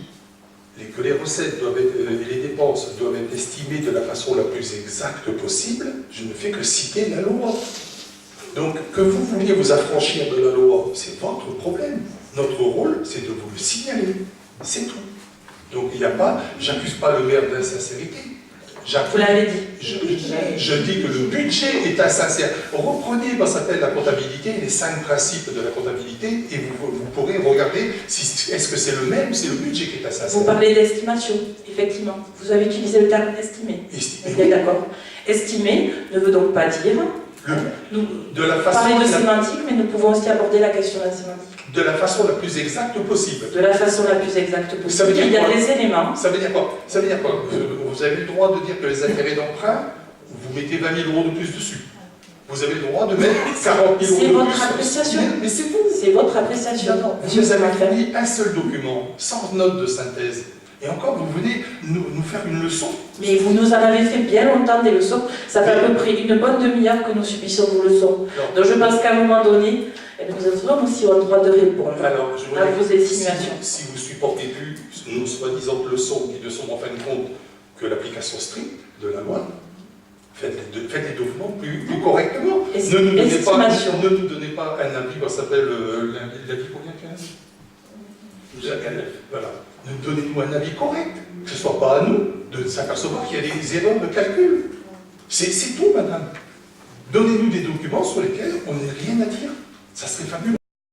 que les recettes et les dépenses doivent être estimées de la façon la plus exacte possible, je ne fais que citer la loi. Donc, que vous vouliez vous affranchir de la loi, c'est votre problème. Notre rôle, c'est de vous le signaler. C'est tout. Donc, il n'y a pas, j'accuse pas le maire d'insincérité. Vous l'avez dit. Je dis que le budget est insincère. Reprenez, ça s'appelle la comptabilité, les 5 principes de la comptabilité, et vous pourrez regarder est-ce que c'est le même ou c'est le budget qui est insincère. Vous parlez d'estimation, effectivement. Vous avez utilisé le terme estimé. Vous êtes d'accord. Estimer ne veut donc pas dire... Parler de sémantique, mais nous pouvons aussi aborder la question de la sémantique. De la façon la plus exacte possible. De la façon la plus exacte possible. Ça veut dire il y a quoi? des éléments. Ça veut dire quoi? Ça veut dire quoi? Vous avez le droit de dire que les intérêts d'emprunt, vous mettez 20 000 € de plus dessus. Vous avez le droit de mettre 40 000 euros. C'est de votre plus. appréciation. Mais c'est vous. C'est votre appréciation. Non, Vous nous avez fourni un seul document, sans note de synthèse. Et encore, vous venez nous faire une leçon. Mais vous nous en avez fait bien longtemps des leçons. Ça fait à peu près une bonne demi-heure que nous subissons vos leçons. Donc je pense qu'à un moment donné, eh bien, nous avons aussi le droit de répondre Alors, je à vos insinuations. si vous supportez plus nos soi-disant leçons qui ne sont en fin de compte que l'application stricte de la loi, faites les documents plus correctement. Ne nous donnez pas un avis, ça s'appelle l'avis combien 15 Voilà. Donnez-nous un avis correct, que ce ne soit pas à nous de s'apercevoir qu'il y a des erreurs de calcul. C'est tout, madame. Donnez-nous des documents sur lesquels on n'a rien à dire. Ça serait fabuleux.